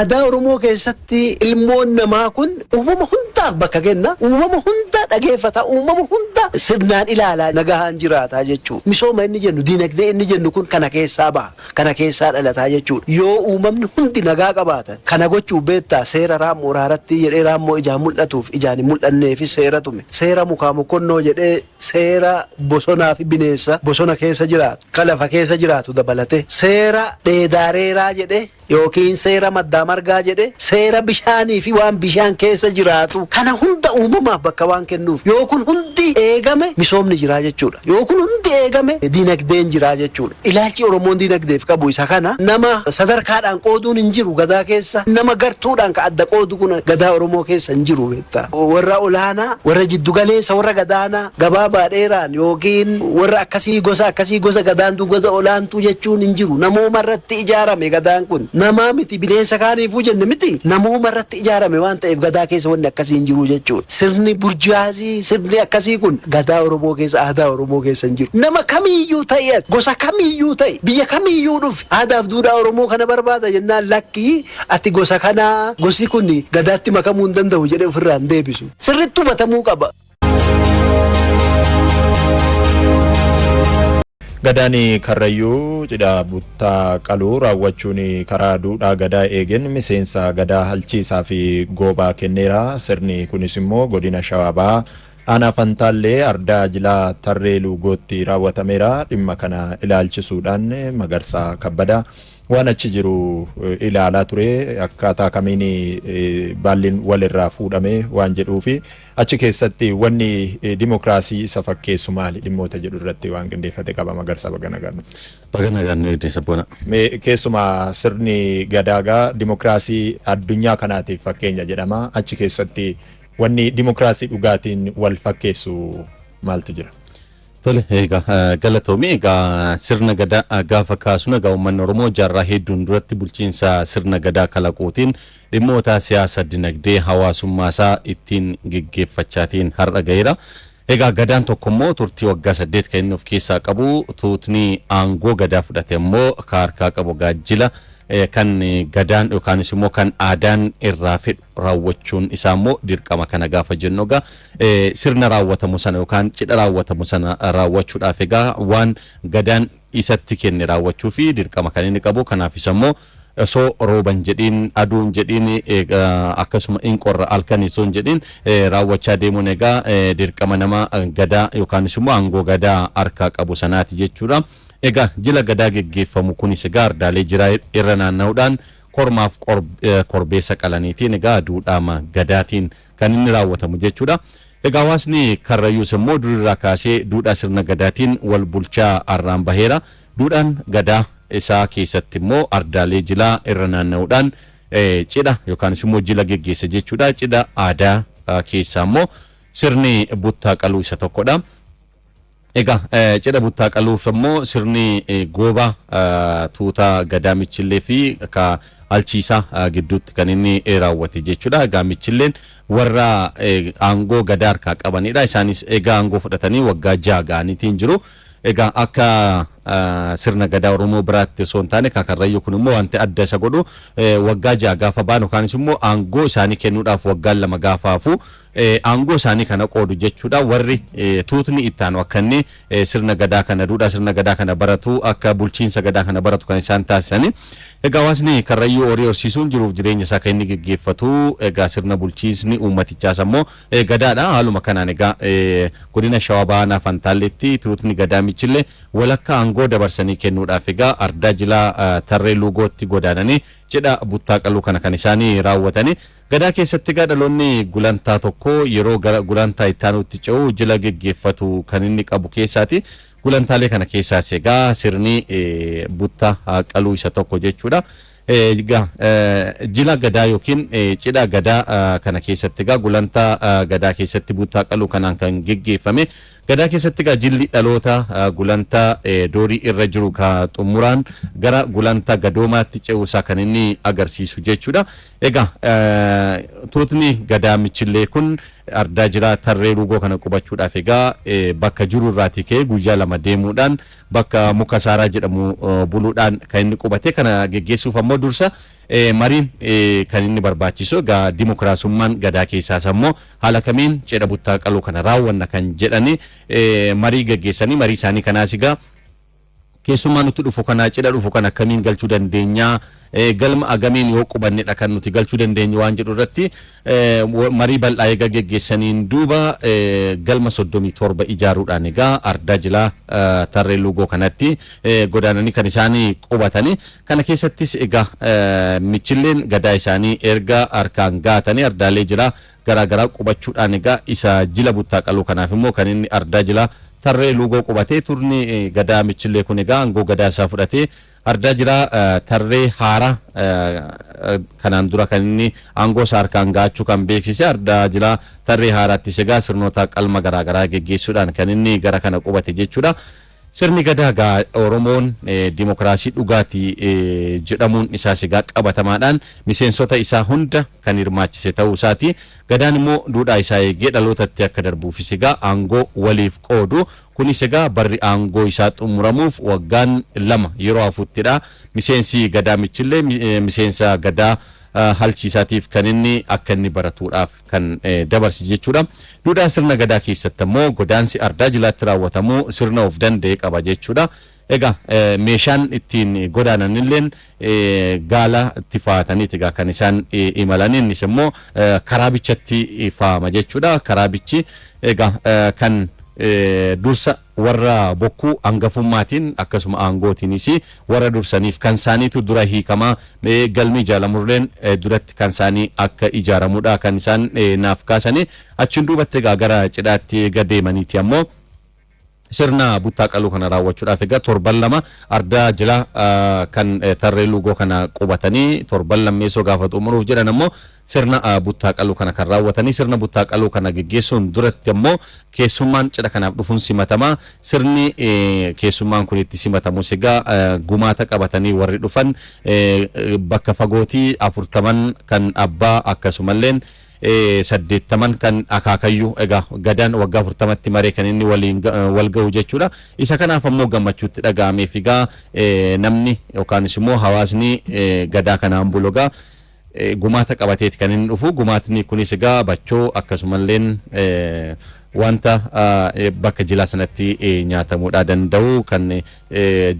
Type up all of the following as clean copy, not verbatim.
aadaa Oromoo keessatti ilmoon namaa kun uumama hundaaf bakka kenna, uumama hunda dhageeffata, uumama hunda sirnaan ilaalaa nagahaan jiraataa jechuudha. Misooma inni jennu, diinagdee inni jennu kun kana keessaa baha, kana keessaa dhalataa jechuudha. Yoo uumamni hundi nagaa qabaatan kana gochuu beektaa seera raammoo raaratti jedhee raammoo ijaan mul'atuuf ijaan hin mul'anneefi seera tume, seera mukaa mokonnoo jedhee seera bosonaa fi bineensa bosona keessa jiraatu, kan lafa keessa jiraatu dabalate, seera dheedaareeraa jedhee yookiin seera maddaa margaa jedhe seera bishaanii fi waan bishaan keessa jiraatu kana hunda uumamaaf bakka waan kennuuf yoo kun hundi eegame misoomni jiraa jechuudha. Yoo kun hundi eegame diinagdeen jiraa jechuudha. Ilaalchi Oromoon diinagdeef qabu isa kana nama sadarkaadhaan qooduun hin jiru gadaa keessa, nama gartuudhaan ka adda qoodu kun gadaa Oromoo keessa hin jiru beektaa. Warra olaanaa, warra jiddugaleessa, warra gadaanaa gabaabaa dheeraan yookiin warra akkasii gosa gadaantu gosa olaantuu jechuun hin jiru. Namooma irratti ijaarame gadaan kun. Namaa miti bineensa kaaniifuu jenne miti namooma irratti ijaarame waan ta'eef gadaa keessa wanni akkasii hin jiru jechuudha. Sirni burjaazii sirni akkasii kun gadaa Oromoo keessa aadaa Oromoo keessa hin jiru. Nama kamiyyuu ta'e gosa kamiyyuu ta'e biyya kamiyyuu dhufe aadaaf duudhaa Oromoo kana barbaada jennaan lakkii ati gosa kanaa gosi kun gadaatti makamuu hin danda'u jedhee ofirraa hin deebisu. Sirritti hubatamuu qaba. Gadaani Karrayyuu cidha buttaa qaluu raawwachuun karaa duudhaa gadaa eegen miseensa gadaa halchiisaa fi goobaa kenneera. Sirni kunis immoo godina Shawaabaa aanaa Fantaallee ardaa jilaa tarree luugootti raawwatameera. Dhimma kana ilaalchisuudhaan Magarsaa Kabbadaa waan achi jiru ilaalaa ture, akkaataa kamiin baalliin walirraa fuudhame waan jedhuufi achi keessatti wanni dimokiraasii isa fakkeessu maali dhimmoota jedhu irratti waan qindeeffate qaba. Magarsaa bagana gannu sabboona keessumaa sirni gadaagaa dimokiraasii addunyaa kanaatiif fakkeenya jedhama. Achi keessatti wanni dimokiraasii dhugaatiin wal fakkeessu maaltu jira? Tole egaa galatoomii egaa sirna gadaa gaafa kaasuna egaa uummanni Oromoo jaarraa hedduun duratti bulchiinsa sirna gadaa kalaquutiin dhimmoota siyaasa dinagdee hawaasummaasaa ittiin geggeeffachaatiin har'a gaheera. Egaa gadaan tokko immoo turtii waggaa 8 kan inni of keessaa qabu, tuutni aangoo gadaa fudhate immoo harkaa qabu gaajjila kan gadaan yookaan immoo kan aadaan irraa fedhu raawwachuun isaa immoo dirqama kana gaafa jennu egaa sirna raawwatamu sana yookaan cidha raawwatamu sana raawwachuudhaaf egaa waan gadaan isatti kenne raawwachuu fi dirqama kan inni qabu. Kanaaf isa immoo osoo rooban jedhiin aduun jedhiin akkasuma inqorra halkan osoo jedhiin raawwachaa deemuun egaa dirqama nama gadaa yookaan immoo aangoo gadaa harkaa qabu sanaati jechuudha. Egaa jila gadaa geggeeffamu kunis egaa ardaalee jiraa irra naanna'uudhaan kormaaf korbeessa qalaniitiin egaa duudhaama gadaatiin kan inni raawwatamu jechuudha. Egaa hawaasni Karrayyuus immoo durirraa kaasee duudhaa sirna gadaatiin wal bulchaa arraan baheera. Duudhaan gadaa isaa keessatti immoo ardaalee jilaa irra naanna'uudhaan cidha yookaan immoo jila geggeessa jechuudha. Cidha aadaa keessaa immoo sirni buttaa qaluu isa tokkodha. Egaa cidha buttaa qaluuf immoo sirni goobaa tuutaa gadaa michillee fi ka halchiisaa gidduutti kan inni raawwate jechuudha. Egaa michilleen warra aangoo gadaa harkaa qabanidha. Isaanis egaa aangoo fudhatanii waggaa 6 ga'aniitiin jiru. Egaa akka sirna gadaa Oromoo biraatti osoo hin taane Karrayyuu kun immoo wanti adda isa godhu waggaa 6 gaafa baanu yookaan immoo aangoo isaanii kennuudhaaf waggaa 2 gaafa hafu aangoo isaanii kana qoodu jechuudha. Warri tuutni ittaanu akka inni sirna gadaa kana duudhaa sirna gadaa kana baratu akka bulchiinsa gadaa kana baratu kan isaan taasisani. Egaa hawaasni Karrayyuu horii horsiisuun jiruuf jireenya isaa kan inni geggeeffatu egaa sirna bulchiisni uummatichaas immoo gadaadha. Haaluma kanaan egaa godina Shawaabaa aanaa Fantaalleetti tuutni gadaa michillee walakkaa aangoo dabarsanii kennuudhaaf egaa ardaa jilaa tarree luugootti godaananii cidha buttaa qaluu kana kan isaanii raawwatanii. Gadaa keessatti egaa dhaloonni gulantaa tokko yeroo gara gulantaa ittaanutti ce'u jila geggeeffatu kan inni qabu keessaati. Gulantaalee kana keessaas egaa sirni buttaa qaluu isa tokko jechuudha. Jila gadaa yookiin cidha gadaa kana keessatti egaa gulantaa gadaa keessatti buttaa qaluu kanaan kan geggeeffame gadaa keessatti gaa jilli dhaloota gulantaa doorii irra jiru ka xumuraan gara gulantaa gadoomaatti ce'uusaa kan inni agarsiisu jechuudha. Egaa tuutni gadaa michillee kun ardaa jira tarree luugoo kana qubachuudhaaf egaa bakka jiru irraatii ka'ee guyyaa 2 deemuudhaan bakka muka saaraa jedhamu buluudhaan kan inni qubate kana geggeessuuf ammoo dursa mariin kan inni barbaachisu egaa dimokiraasummaan gadaa keessaas ammoo haala kamiin cidha buttaa qaluu kana raawwanna kan jedhani marii geggeessanii marii isaanii kanaas egaa keessumaa nuti dhufu kana cidha dhufu kana akkamiin galchuu dandeenya galma agamiin yoo qubannedha kan nuti galchuu dandeenya waan jedhu irratti marii bal'aa egaa geggeessaniin duuba galma 37 ijaaruudhaan egaa ardaa jilaa tarree luugoo kanatti godaananii kan isaanii qubatanii kana keessattis egaa michilleen gadaa isaanii erga harkaan gaatanii ardaalee jilaa garaagaraa qubachuudhaan egaa isa jila buttaa qaluu kanaaf immoo kan inni ardaa jilaa tarree luugoo qubatee turni gadaa michillee kun egaa aangoo gadaa isaa fudhatee ardaa jira tarree haaraa kanaan dura kan inni aangoo isaa harkaan gaachuu kan beeksise ardaa jira tarree haaraatti egaa sirnoota qalma garaagaraa geggeessuudhaan kan inni gara kana qubate jechuudha. Sirni gadaa Oromoon dimokiraasii dhugaatii jedhamuun isaas egaa qabatamaadhaan miseensota isaa hunda kan hirmaachise ta'uu isaati. Gadaan immoo duudhaa isaa eegee dhalootatti akka darbuufis egaa aangoo waliif qoodu kunis egaa barri aangoo isaa xumuramuuf waggaan 2 yeroo hafuuttidha. Miseensi gadaa michillee miseensa gadaa halchiisaatiif kan inni akka inni baratuudhaaf kan dabarsi jechuudha. Duudhaa sirna gadaa keessatti immoo godaansi ardaa jilaatti raawwatamu sirna of danda'e qaba jechuudha. Egaa meeshaan ittiin godaanan illeen gaala itti faataniiti egaa kan isaan imalan innis immoo karaabichatti faama jechuudha. Karaabichi egaa kan dursa warra bokkuu hangafummaatiin akkasuma aangootiinis warra dursaniif kan isaaniitu dura hiikamaa galmi jaalamurleen duratti kan isaanii akka ijaaramuudha kan isaan naaf kaasanii achiin duubatti egaa gara cidhaatti gadeemaniiti ammoo sirna buttaa qaluu kana raawwachuudhaaf egaa 7 ardaa jila kan tarree luugoo kana qubatanii 7 lammeessoo gaafa xumuruuf jedhan ammoo sirna buttaa qaluu kana kan raawwatanii sirna buttaa qaluu kana geggeessuun duratti ammoo keessummaan cidha kanaaf dhufuun simatamaa sirni keessummaan kun itti simatamu egaa gumaata qabatanii warri dhufan bakka fagootii 40 kan abbaa akkasumalleen 80 kan akaakayyuu egaa gadaan waggaa 40tti maree kan inni waliin wal ga'u jechuudha. Isa kanaaf ammoo gammachuutti dhaga'ameef egaa namni yookaanis immoo hawaasni gadaa kanaan bulogaa gumaata qabateeti kan inni dhufu. Gumaatni kunis egaa bachoo akkasumalleen wanta bakka jila sanatti nyaatamuudha danda'u kan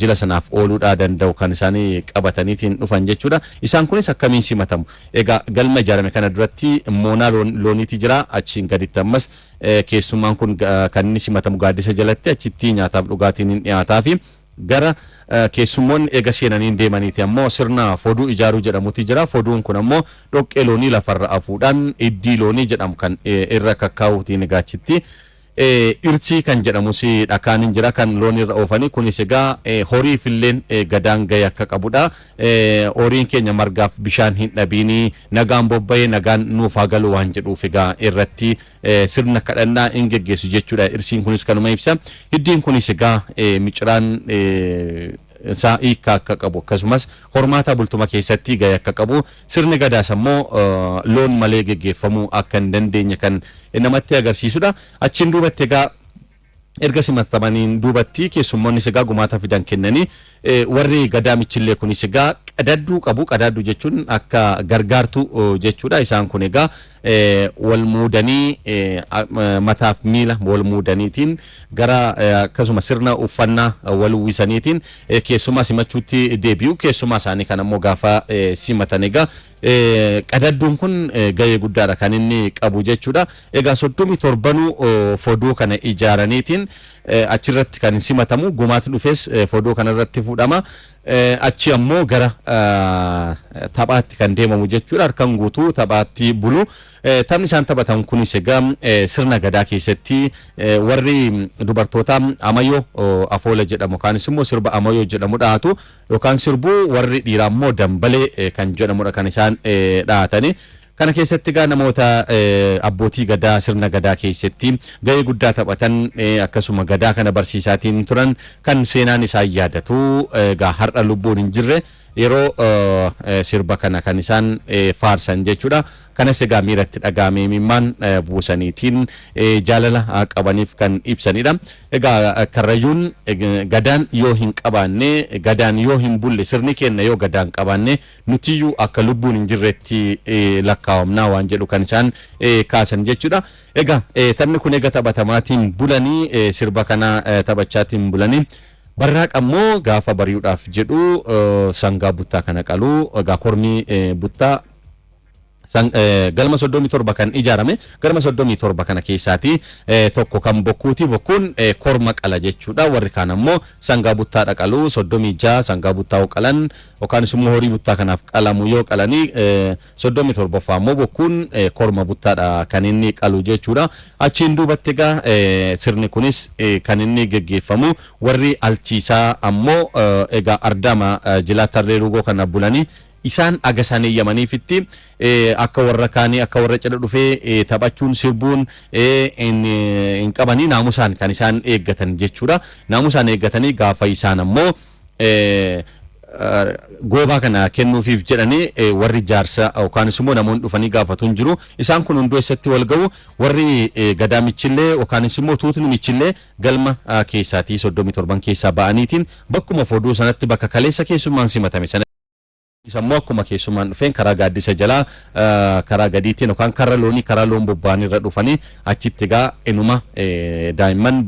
jila sanaaf ooluudha danda'u kan isaanii qabataniitiin dhufan jechuudha. Isaan kunis akkamiin simatamu egaa galma ijaarame kana duratti moonaa looniiti jira achiin gaditti ammas keessummaan kun kan inni simatamu gaaddisa jalatti achitti nyaataaf dhugaatiin dhiyaataa fi gara keessummoonni eega seenaniin deemaniiti ammoo sirna foduu ijaaruu jedhamuti jira. Foduun kun ammoo dhoqqee loonii lafarra afuudhaan iddii loonii jedhamu kan irra kakkaa'uutiin gaachitti irsii kan jedhamus dhakaan jira kan loon irra oofanii kunis egaa horiif illeen gadaan ga'e akka qabudha. Horiin keenya margaaf bishaan hin dhabiinii nagaan bobba'ee nagaan nuuf haa galu waan jedhuuf egaa irratti sirna kadhannaa hin geggeessu jechuudha. Irsiin kunis kanuma ibsa. Iddiin kunis egaa miciraan isaa hiika akka qabu akkasumas hormaata bultuma keessatti ga'e akka qabu sirni gadaas ammoo loon malee geggeeffamuu akka hin dandeenye kan namatti agarsiisudha. Achiin duubatti egaa erga simatamaniin duubatti keessummoonni egaa gumaata fidan kennanii warri gadaa michillee kunis egaa qadadduu qabu. Qadadduu jechuun akka gargaartuu jechuudha. Isaan kun egaa wal muudanii mataaf miila wal muudaniitiin gara akkasuma sirna uffannaa wal uwwisaniitiin keessumaa simachuutti deebi'u. Keessumaa isaanii kan ammoo gaafa simatan egaa qadadduun kun ga'ee guddaadha kan inni qabu jechuudha. Egaa 37 foduu kana ijaaraniitiin achirratti kan simatamu gumaatni dhufes foduu kanarratti fudhama. Achi ammoo gara taphaatti kan deemamu jechuudha. Harkaan guutuu taphaatti bulu. Taphni isaan taphatan kunis egaa sirna gadaa keessatti warri dubartoota amayyoo afoola jedhamu kaanis immoo sirba amayyoo jedhamu dhaatu yookaan sirbuu warri dhiiraa immoo dambalee kan jedhamudha kan isaan dhaatani. Kana keessatti gaa namoota abbootii gadaa sirna gadaa keessatti gahee guddaa taphatan akkasuma gadaa kana barsiisaatiin turan kan seenaan isaa yaadatu gaa har'a lubbuun hin jirre yeroo sirba kana kan isaan faarsan jechuudha. Kanas egaa miiratti dhagaamee mimmaan buusaniitiin jaalala qabaniif kan ibsanidha. Egaa Karrayyuun gadaan yoo hin qabaanne gadaan yoo hin bulle sirni keenya yoo gadaan qabaanne nutiyyuu akka lubbuun hin jirretti lakkaa'amnaa waan jedhu kan isaan kaasan jechuudha. Egaa taphni kun egaa taphatamaatiin bulanii sirba kana taphachaatiin bulanii barraaq ammoo gaafa bari'uudhaaf jedhu sangaa buttaa kana qaluu egaa kormii buttaa galma 37 kan ijaarame galma 37 kana keessaati tokko kan bokkuuti bokkuun korma qala jechuudha. Warri kaan ammoo sangaa buttaa dhaqaluu 36 sangaa buttaa qalan yookaan immoo horii buttaa kanaaf qalamu yoo qalanii 37 ammoo bokkuun korma buttaadha kan inni qalu jechuudha. Achiin duubatti egaa sirni kunis kan inni geggeeffamu warri alchiisaa ammoo egaa ardama jilaa tarree rugoo kana bulanii isaan agasan eeyyamaniifitti akka warra kaanii akka warra cidha dhufee taphachuun sirbuun hin qabanii naamusaan kan isaan eeggatan jechuudha. Naamusaan eeggatanii gaafa isaan ammoo goobaa kana kennuufiif jedhanii warri jaarsa yookaan immoo namoonni dhufanii gaafatuun jiru. Isaan kun hundoo isatti wal ga'u warri gadaa michillee yookaan immoo tuutni michillee galma keessaatii 37 keessaa ba'aniitiin bakkuma foduu sanatti bakka kaleessa keessummaan simatame sana Isammoo akkuma keessumaan dhufeen karaa gaaddisa jalaa karaa gadiitiin yookaan karaa loonii karaa loon bobba'anii irra dhufanii achitti egaa inuma daa'imman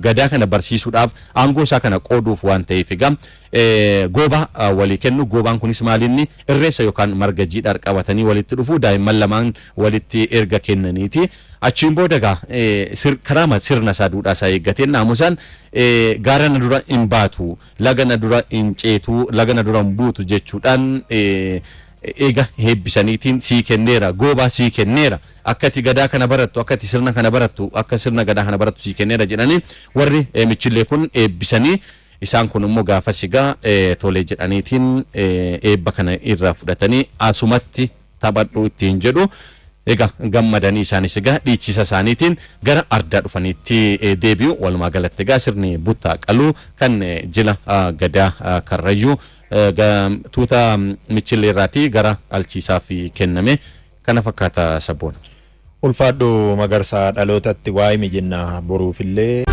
gadaa kana barsiisuudhaaf aangoo isaa kana qooduuf waan ta'eef egaa goobaa walii kennu. Goobaan kunis maalinni irreessa yookaan marga jiidhaa qabatanii walitti dhufu daa'imman lamaan walitti erga kennaniiti. Achiin booda egaa karaa sirna isaa duudhaa isaa eeggateen naamusaan gaara na dura hin baatu laga na dura hin ceetu laga na dura hin buutu jechuudhaan eega heebbisaniitiin sii kenneera goobaa sii kenneera akkati gadaa kana barattu akkati sirna kana barattu akka sirna gadaa kana barattu sii kenneera jedhanii warri michillee kun eebbisanii isaan kun immoo gaafa sigaa tolee jedhaniitiin eebba kana irraa fudhatanii asumatti taphadhu ittiin jedhu. Egaa gammadanii isaanis egaa dhiichisa isaaniitiin gara ardaa dhufaniitti deebi'u. Walumaa galatti egaa sirni buttaa qaluu kan jila gadaa Karrayyuu tuuta michillee irraatii gara alchiisaaf kenname kana fakkaata sabboona. Ulfaadhu Magarsaa dhalootatti waa'ee mijinnaa boruufillee